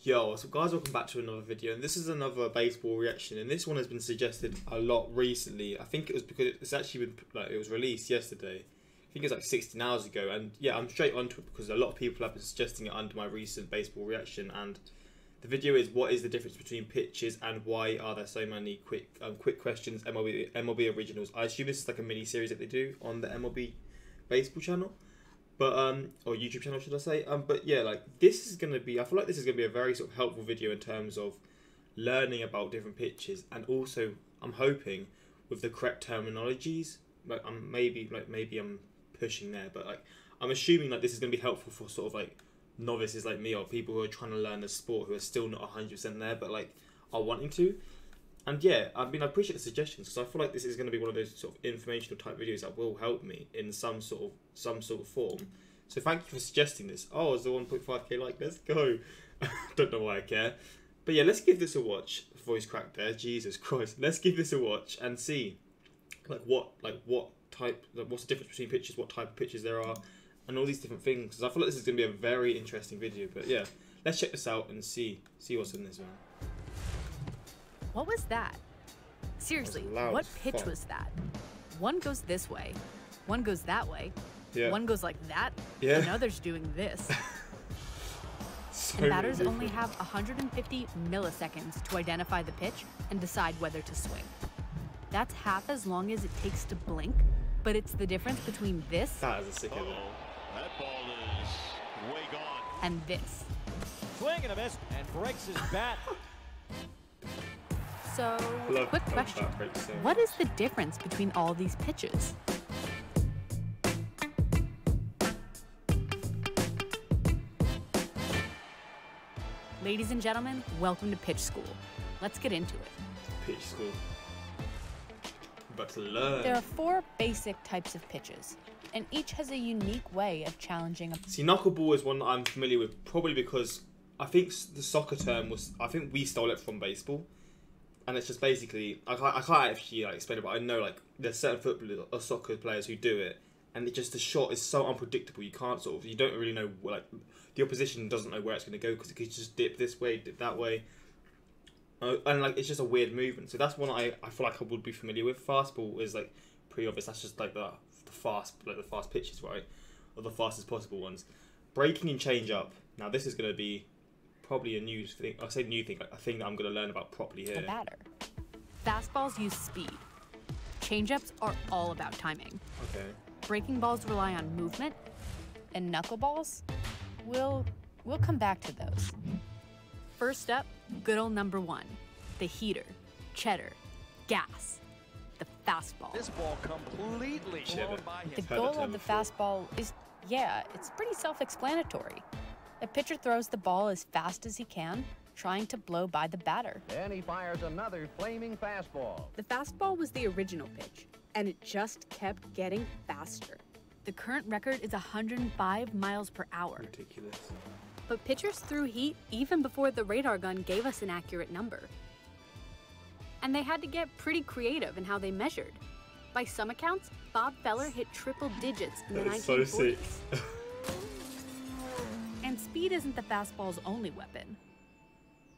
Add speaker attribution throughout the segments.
Speaker 1: Yo, so guys, welcome back to another video, and this is another baseball reaction, and this one has been suggested a lot recently. I think it was because it's actually been, like, it was released yesterday. I think it's like 16 hours ago, and yeah, I'm straight onto it because a lot of people have been suggesting it under my recent baseball reaction, and the video is what is the difference between pitches and why are there so many quick questions, MLB originals. I assume this is like a mini series that they do on the MLB baseball channel. But or YouTube channel, should I say? But yeah, like this is gonna be. I feel like this is gonna be a very sort of helpful video in terms of learning about different pitches, and also I'm hoping with the correct terminologies. Like maybe I'm pushing there, but like I'm assuming like this is gonna be helpful for sort of like novices like me or people who are trying to learn the sport who are still not 100% there, but like are wanting to. And yeah, I mean, I appreciate the suggestions because I feel like this is going to be one of those sort of informational type videos that will help me in some sort of form. So thank you for suggesting this. Oh, it's the 1.5k like, let's go. Don't know why I care. But yeah, let's give this a watch. Voice crack there, Jesus Christ. Let's give this a watch and see what's the difference between pitches, what type of pitches there are, and all these different things. Because I feel like this is going to be a very interesting video. But yeah, let's check this out and see what's in this, man.
Speaker 2: What was that? Seriously, what pitch was that? One goes this way, one goes that way, one goes like that, and others doing this. And batters only have 150 milliseconds to identify the pitch and decide whether to swing. That's half as long as it takes to blink, but it's the difference between this
Speaker 3: that ball is way gone.
Speaker 2: And this.
Speaker 4: Swing and a miss, and breaks his bat.
Speaker 2: So, quick question. What is the difference between all these pitches? Ladies and gentlemen, welcome to Pitch School. Let's get into it.
Speaker 1: Pitch School. But to learn.
Speaker 2: There are 4 basic types of pitches, and each has a unique way of challenging a...
Speaker 1: See, knuckleball is one that I'm familiar with, probably because I think the soccer term was... I think we stole it from baseball. And it's just basically, I can't actually like explain it, but I know like there's certain football or soccer players who do it, and it just, the shot is so unpredictable. You can't you don't really know, like the opposition doesn't know where it's going to go because it could just dip this way, dip that way, and like it's just a weird movement. So that's one I feel like I would be familiar with. Fastball is like pretty obvious. That's just like the fast pitches, right, or the fastest possible ones. Breaking and change up. Now this is going to be probably a new thing. I say new thing, like a thing that I'm going to learn about properly here.
Speaker 2: A batter. Fastballs use speed. Changeups are all about timing.
Speaker 1: Okay.
Speaker 2: Breaking balls rely on movement, and knuckleballs, we'll come back to those. First up, good old number 1, the heater, cheddar, gas, the fastball.
Speaker 4: This ball completely blown by him.
Speaker 2: The goal of the fastball is, it's pretty self-explanatory. The pitcher throws the ball as fast as he can, trying to blow by the batter.
Speaker 5: Then he fires another flaming fastball.
Speaker 6: The fastball was the original pitch, and it just kept getting faster.
Speaker 2: The current record is 105 miles per hour.
Speaker 1: Ridiculous.
Speaker 6: But pitchers threw heat even before the radar gun gave us an accurate number. And they had to get pretty creative in how they measured. By some accounts, Bob Feller hit triple digits in the 1940s.
Speaker 1: So sick.
Speaker 2: And speed isn't the fastball's only weapon.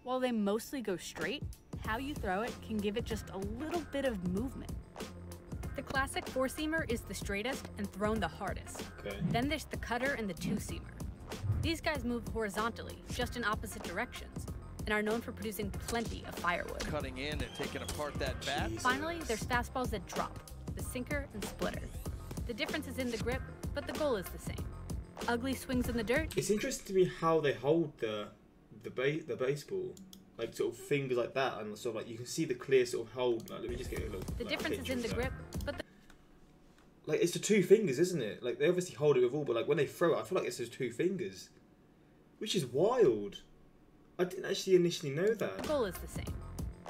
Speaker 2: While they mostly go straight, how you throw it can give it just a little bit of movement. The classic 4-seamer is the straightest and thrown the hardest.
Speaker 1: Okay.
Speaker 2: Then there's the cutter and the 2-seamer. These guys move horizontally, just in opposite directions, and are known for producing plenty of firewood.
Speaker 4: Cutting in and taking apart that bat.
Speaker 1: Jesus.
Speaker 2: Finally, there's fastballs that drop, the sinker and splitter. The difference is in the grip, but the goal is the same. Ugly swings in the dirt.
Speaker 1: It's interesting to me how they hold the baseball, like sort of fingers like that, and sort of like you can see the clear sort of hold. Like, let me just get a little.
Speaker 2: The difference is in the grip, but
Speaker 1: like it's the 2 fingers, isn't it? Like they obviously hold it with all, but like when they throw it, I feel like it's those 2 fingers, which is wild. I didn't actually initially know that.
Speaker 2: the goal is the same.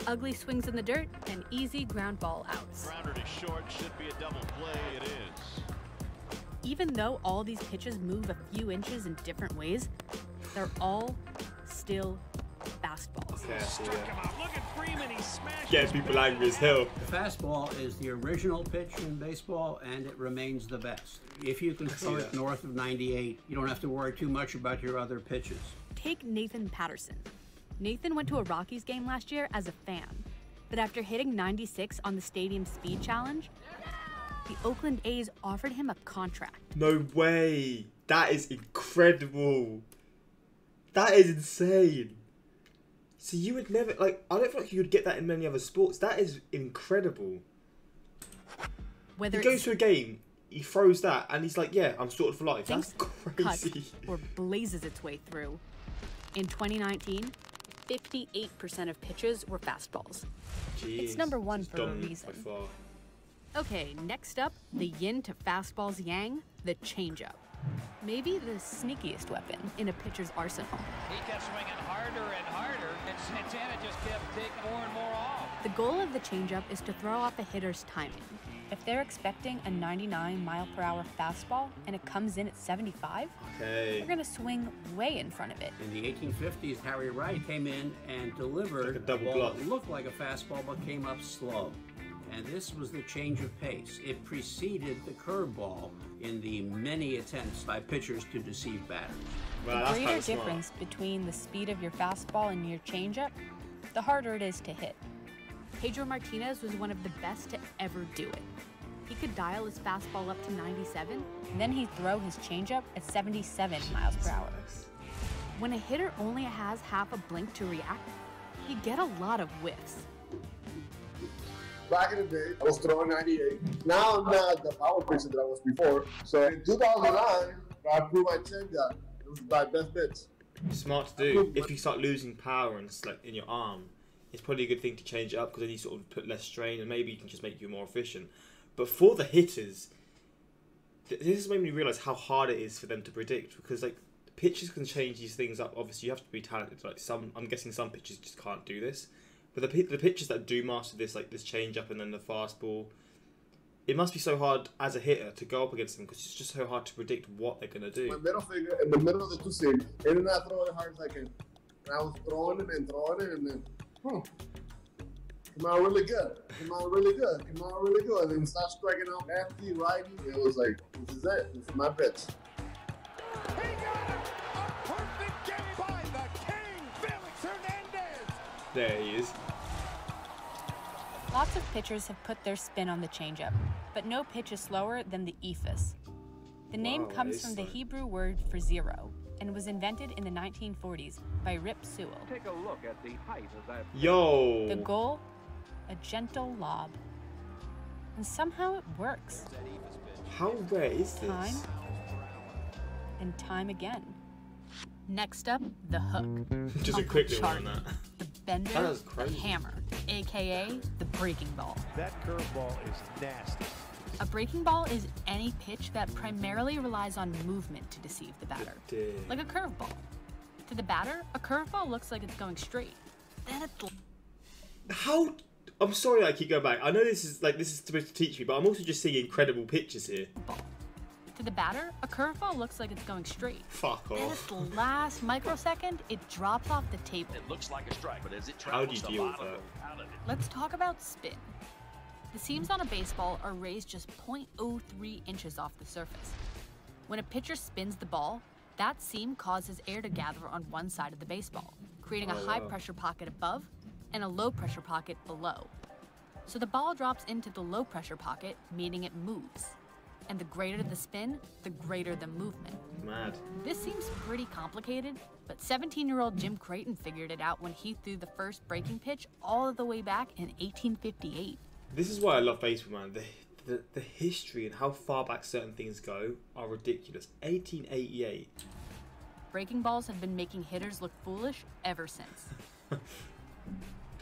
Speaker 2: Ugly swings in the dirt and easy ground ball outs.
Speaker 3: Grounder to short, should be a double play. It is.
Speaker 2: Even though all these pitches move a few inches in different ways, they're all still fastballs.
Speaker 1: Okay, I see,
Speaker 3: Struck him out. Look at Freeman. He smashed.
Speaker 1: Get people angry as hell.
Speaker 7: The fastball is the original pitch in baseball, and it remains the best. If you can throw it north of 98, you don't have to worry too much about your other pitches.
Speaker 2: Take Nathan Patterson.
Speaker 6: Nathan went to a Rockies game last year as a fan, but after hitting 96 on the Stadium Speed Challenge, the Oakland A's offered him a contract.
Speaker 1: No way! That is incredible! That is insane! So you would never, like, I don't feel like you would get that in many other sports. That is incredible. Whether he goes to a game, he throws that, and he's like, yeah, I'm sorted for life. That's crazy.
Speaker 6: Cuts or blazes its way through. In 2019, 58% of pitches were fastballs.
Speaker 1: Jeez,
Speaker 6: it's number one for a reason. Okay, next up, the yin to fastball's yang, the changeup. Maybe the sneakiest weapon in a pitcher's arsenal.
Speaker 4: He kept swinging harder and harder, and Santana just kept taking more and more off.
Speaker 6: The goal of the changeup is to throw off a hitter's timing. If they're expecting a 99-mile-per-hour fastball and it comes in at 75, they're going to swing way in front of it.
Speaker 7: In the 1850s, Harry Wright came in and delivered
Speaker 1: like a double
Speaker 7: ball
Speaker 1: block.
Speaker 7: That looked like a fastball but came up slow. And this was the change of pace. It preceded the curveball in the many attempts by pitchers to deceive batters.
Speaker 1: Well,
Speaker 6: the greater difference between the speed of your fastball and your changeup, the harder it is to hit. Pedro Martinez was one of the best to ever do it. He could dial his fastball up to 97, and then he'd throw his changeup at 77 miles per hour. When a hitter only has half a blink to react, he'd get a lot of whiffs.
Speaker 8: Back in the day, I was throwing 98. Now I'm not the power pitcher that I was before. So in 2009, I proved my changeup. It was my best pitch.
Speaker 1: Smart to do. If you start losing power and like in your arm, it's probably a good thing to change it up because then you sort of put less strain and maybe you can just make you more efficient. But for the hitters, this has made me realise how hard it is for them to predict because like pitchers can change these things up. Obviously, you have to be talented. Like I'm guessing some pitchers just can't do this. But the pitchers that do master this, like this change up and then the fastball, it must be so hard as a hitter to go up against them because it's just so hard to predict what they're going to do.
Speaker 8: My middle finger in the middle of the two seams, in and out throwing as hard as I can. And I was throwing it and then, come out really good. Come out really good. Come out really good. And then start striking out lefty, righty. It was like, this is it. This is my pitch.
Speaker 3: He got a perfect get by the king, Felix Hernandez.
Speaker 1: There he is.
Speaker 6: Lots of pitchers have put their spin on the changeup, but no pitch is slower than the ephus. The name comes from the Hebrew word for zero and was invented in the 1940s by Rip Sewell.
Speaker 5: Take a look at the height of that.
Speaker 1: Yo!
Speaker 6: The goal? A gentle lob. And somehow it works.
Speaker 1: How rare is this?
Speaker 6: Time and time again. Next up, the hook.
Speaker 1: Just a quick little one on that.
Speaker 6: The bender, the hammer, aka the breaking ball.
Speaker 3: That curveball is nasty.
Speaker 6: A breaking ball is any pitch that primarily relies on movement to deceive the batter, like a curveball. To the batter, a curveball looks like it's going straight. Then it's...
Speaker 1: How? I'm sorry I keep going back. I know this is supposed to teach me, but I'm also just seeing incredible pictures here.
Speaker 6: Ball. To the batter, a curveball looks like it's going straight.
Speaker 1: Fuck off.
Speaker 6: Then at the last microsecond, it drops off the table.
Speaker 4: It looks like a strike, but as it
Speaker 1: How do you deal with that?
Speaker 6: Let's talk about spin. The seams on a baseball are raised just 0.03 inches off the surface. When a pitcher spins the ball, that seam causes air to gather on one side of the baseball, creating a high-pressure pocket above and a low-pressure pocket below. So the ball drops into the low-pressure pocket, meaning it moves. And the greater the spin, the greater the movement.
Speaker 1: Mad.
Speaker 6: This seems pretty complicated, but 17-year-old Jim Creighton figured it out when he threw the first breaking pitch all the way back in 1858.
Speaker 1: This is why I love baseball, man. The history and how far back certain things go are ridiculous. 1888.
Speaker 6: Breaking balls have been making hitters look foolish ever since.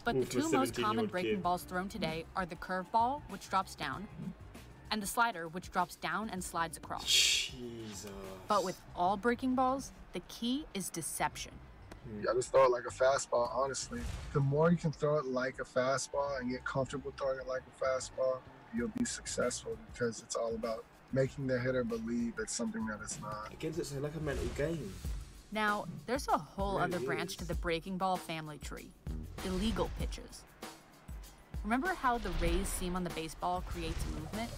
Speaker 6: But the two most common breaking balls thrown today are the curveball, which drops down, and the slider, which drops down and slides across.
Speaker 1: Jesus.
Speaker 6: But with all breaking balls, the key is deception.
Speaker 9: I just throw it like a fastball, honestly. The more you can throw it like a fastball and get comfortable throwing it like a fastball, you'll be successful because it's all about making the hitter believe it's something that it's not.
Speaker 1: Again, it's like a mental game.
Speaker 6: Now, there's a whole other branch to the breaking ball family tree. Illegal pitches. Remember how the raised seam on the baseball creates movement?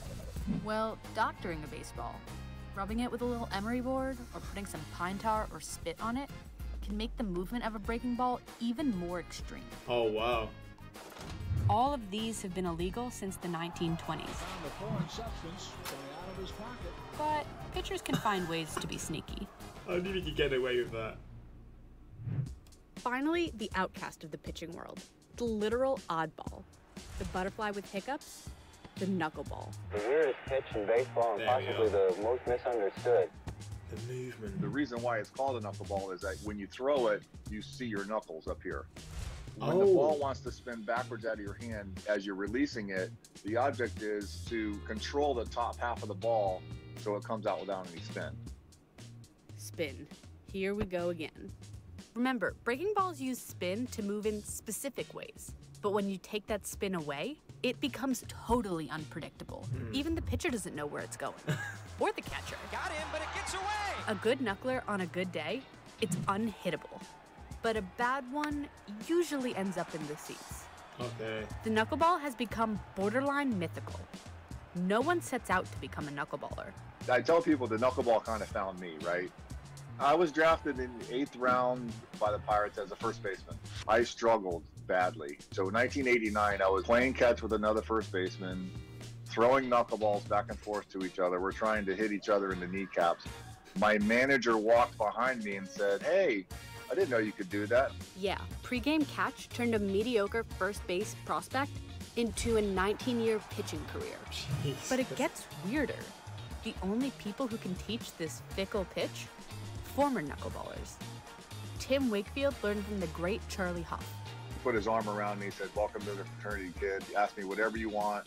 Speaker 6: Well, doctoring a baseball, rubbing it with a little emery board or putting some pine tar or spit on it,
Speaker 2: can make the movement of a breaking ball even more extreme.
Speaker 1: Oh, wow.
Speaker 6: All of these have been illegal since the 1920s. But pitchers can find ways to be sneaky.
Speaker 1: I knew you could get away with that.
Speaker 6: Finally, the outcast of the pitching world, the literal oddball, the butterfly with hiccups, the knuckleball.
Speaker 10: The weirdest pitch in baseball and possibly the most misunderstood.
Speaker 1: The movement.
Speaker 11: The reason why it's called a knuckleball is that when you throw it, you see your knuckles up here. When the ball wants to spin backwards out of your hand as you're releasing it, the object is to control the top half of the ball so it comes out without any spin.
Speaker 6: Spin. Here we go again. Remember, breaking balls use spin to move in specific ways. But when you take that spin away, it becomes totally unpredictable. Even the pitcher doesn't know where it's going. Or the catcher.
Speaker 4: Got him, but it gets away.
Speaker 6: A good knuckler on a good day, it's unhittable. But a bad one usually ends up in the seats.
Speaker 1: Okay.
Speaker 6: The knuckleball has become borderline mythical. No one sets out to become a knuckleballer.
Speaker 11: I tell people the knuckleball kind of found me, right? I was drafted in the 8th round by the Pirates as a first baseman. I struggled badly. So in 1989, I was playing catch with another first baseman, throwing knuckleballs back and forth to each other. We're trying to hit each other in the kneecaps. My manager walked behind me and said, "Hey, I didn't know you could do that."
Speaker 6: Yeah, pregame catch turned a mediocre first base prospect into a 19-year pitching career.
Speaker 1: Jesus.
Speaker 6: But it gets weirder. The only people who can teach this fickle pitch? Former knuckleballers. Tim Wakefield learned from the great Charlie Hough.
Speaker 11: He put his arm around me, said, "Welcome to the fraternity, kid. Ask me whatever you want.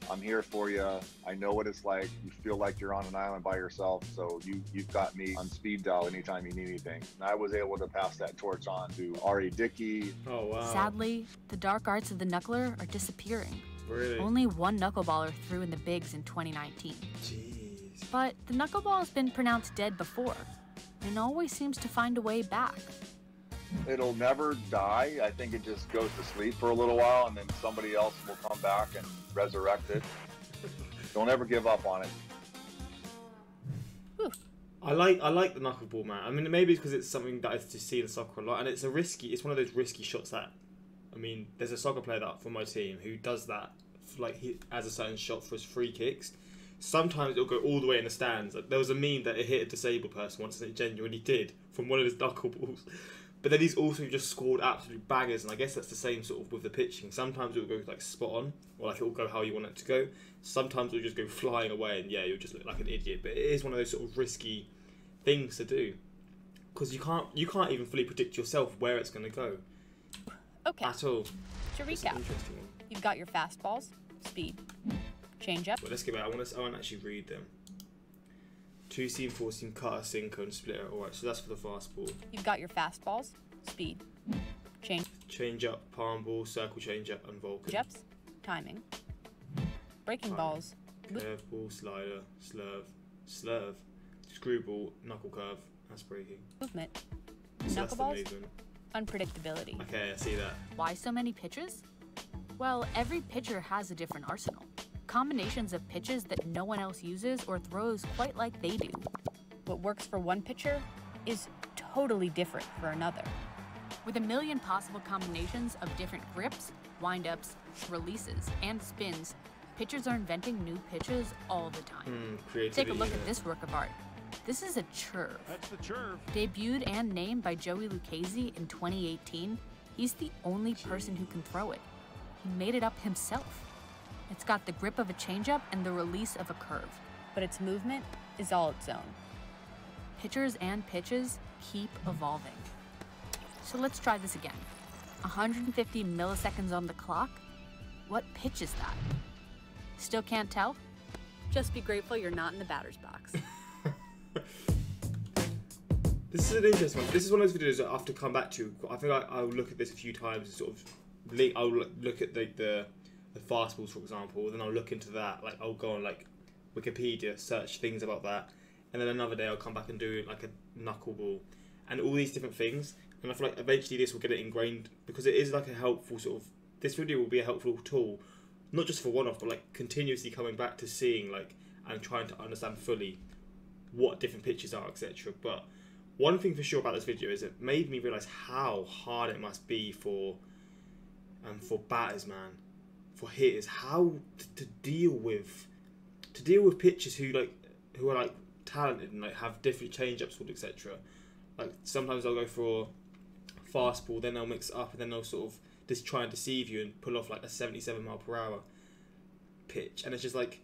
Speaker 11: I'm here for you. I know what it's like. You feel like you're on an island by yourself, so you've got me on speed dial anytime you need anything." And I was able to pass that torch on to R.A. Dickey.
Speaker 1: Oh, wow.
Speaker 2: Sadly, the dark arts of the knuckler are disappearing.
Speaker 1: Really?
Speaker 2: Only one knuckleballer threw in the bigs in 2019.
Speaker 1: Jeez.
Speaker 2: But the knuckleball has been pronounced dead before, and always seems to find a way back.
Speaker 11: It'll never die. I think it just goes to sleep for a little while, and then somebody else will come back and resurrect it. Don't ever give up on it.
Speaker 2: Whew.
Speaker 1: I like the knuckleball, man. I mean, maybe it's because it's something that I just see in soccer a lot, and it's one of those risky shots that, I mean, there's a soccer player that from my team who does that, like he has a certain shot for his free kicks. Sometimes it'll go all the way in the stands. Like, there was a meme that it hit a disabled person once, and it genuinely did from one of his knuckleballs. But then he's also just scored absolute bangers, and I guess that's the same sort of with the pitching. Sometimes it'll go like spot on, or like it'll go how you want it to go. Sometimes it'll just go flying away, and yeah, you'll just look like an idiot. But it is one of those sort of risky things to do, because you can't even fully predict yourself where it's going to go.
Speaker 6: Okay.
Speaker 1: At all.
Speaker 6: To recap, you've got your fastballs, speed, change-up.
Speaker 1: Well, let's get back. I want to actually read them. 2-seam, 4-seam, cutter, sinker, and splitter. Alright, so that's for the fastball.
Speaker 6: You've got your fastballs, speed,
Speaker 1: change up, palm ball, circle change up, and Vulcan.
Speaker 6: Jumps, timing, breaking balls,
Speaker 1: curveball, slider, slurve, screwball, knuckle curve. That's breaking.
Speaker 6: Movement,
Speaker 1: So
Speaker 6: knuckleballs, unpredictability.
Speaker 1: Okay, I see that.
Speaker 2: Why so many pitches? Well, every pitcher has a different arsenal. Combinations of pitches that no one else uses or throws quite like they do.
Speaker 6: What works for one pitcher is totally different for another.
Speaker 2: With a million possible combinations of different grips, windups, releases, and spins, pitchers are inventing new pitches all the time. Take a look at this work of art. This is a churve.
Speaker 3: That's the churve.
Speaker 2: Debuted and named by Joey Lucchesi in 2018, he's the only person who can throw it. He made it up himself. It's got the grip of a changeup and the release of a curve, but its movement is all its own. Pitchers and pitches keep evolving. So let's try this again. 150 milliseconds on the clock? What pitch is that? Still can't tell?
Speaker 6: Just be grateful you're not in the batter's box.
Speaker 1: This is an interesting one. This is one of those videos that I have to come back to. I think I'll look at this a few times and sort of I'll look at the fastballs, for example, then I'll look into that. Like, I'll go on like Wikipedia, search things about that, and then another day I'll come back and do like a knuckleball and all these different things. And I feel like eventually this will get it ingrained, because it is like a helpful sort of, this video will be a helpful tool, not just for one-off, but like continuously coming back to seeing like and trying to understand fully what different pitches are, etc. But one thing for sure about this video is it made me realise how hard it must be for batters, man, for hitters, how to deal with pitchers who are like talented and like have different change-ups, etc. Like sometimes they'll go for a fastball, then they'll mix it up, and then they'll sort of just try and deceive you and pull off like a 77 mph pitch, and it's just like,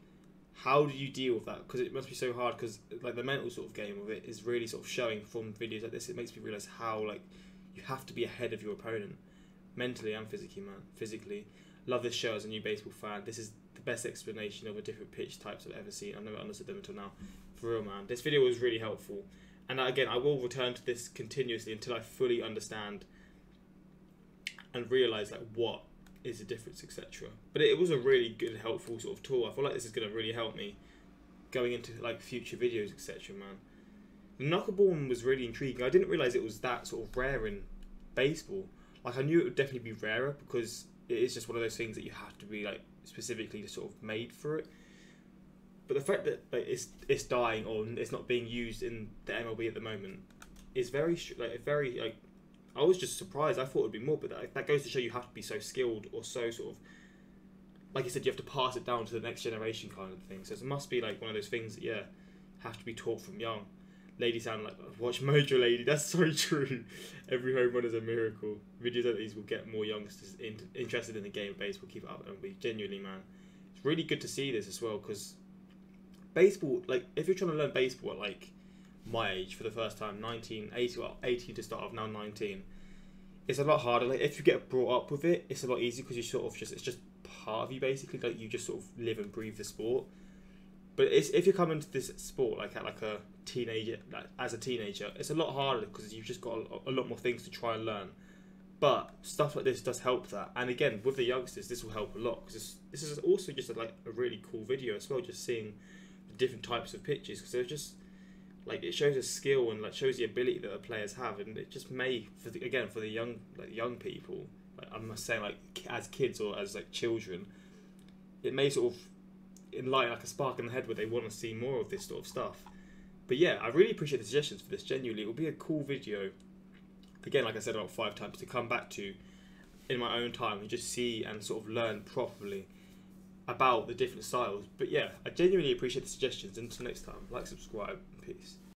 Speaker 1: how do you deal with that? Because it must be so hard, because like the mental sort of game of it is really sort of showing from videos like this. It makes me realise how like you have to be ahead of your opponent mentally and physically, man. Physically, love this show as a new baseball fan. This is the best explanation of a different pitch types I've ever seen. I've never understood them until now. For real, man. This video was really helpful, and again, I will return to this continuously until I fully understand and realise like what is the difference, etc. But it was a really good, helpful sort of tool. I feel like this is going to really help me going into like future videos, etc. Man, the knuckleball one was really intriguing. I didn't realise it was that sort of rare in baseball. Like I knew it would definitely be rarer because it is just one of those things that you have to be like specifically sort of made for it. But the fact that like, it's dying or it's not being used in the MLB at the moment is very like. I was just surprised. I thought it would be more, but that goes to show you have to be so skilled or so sort of, like you said, you have to pass it down to the next generation kind of thing. So it must be like one of those things that, yeah, have to be taught from young. Lady sound like, watch Mojo Lady. That's so true. Every home run is a miracle. Videos like these will get more youngsters interested in the game of baseball. Keep it up, and we genuinely, man. It's really good to see this as well, because baseball, like, if you're trying to learn baseball at like my age for the first time, 18 to start off, now 19, it's a lot harder. Like if you get brought up with it, it's a lot easier because you sort of it's just part of you basically. Like you just sort of live and breathe the sport. But if you come into this sport like at like a teenager, like as a teenager, it's a lot harder because you've just got a lot more things to try and learn. But stuff like this does help that. And again, with the youngsters, this will help a lot because this is also just like a really cool video as well. Just seeing the different types of pitches, because they're just like, it shows a skill and like shows the ability that the players have, and it just may for the young people, like I'm not saying like as kids or as like children, it may sort of enlighten like a spark in the head where they want to see more of this sort of stuff. But yeah, I really appreciate the suggestions for this. Genuinely, it will be a cool video. Again, like I said about 5 times, to come back to in my own time and just see and sort of learn properly about the different styles. But yeah, I genuinely appreciate the suggestions. Until next time, like, subscribe, peace.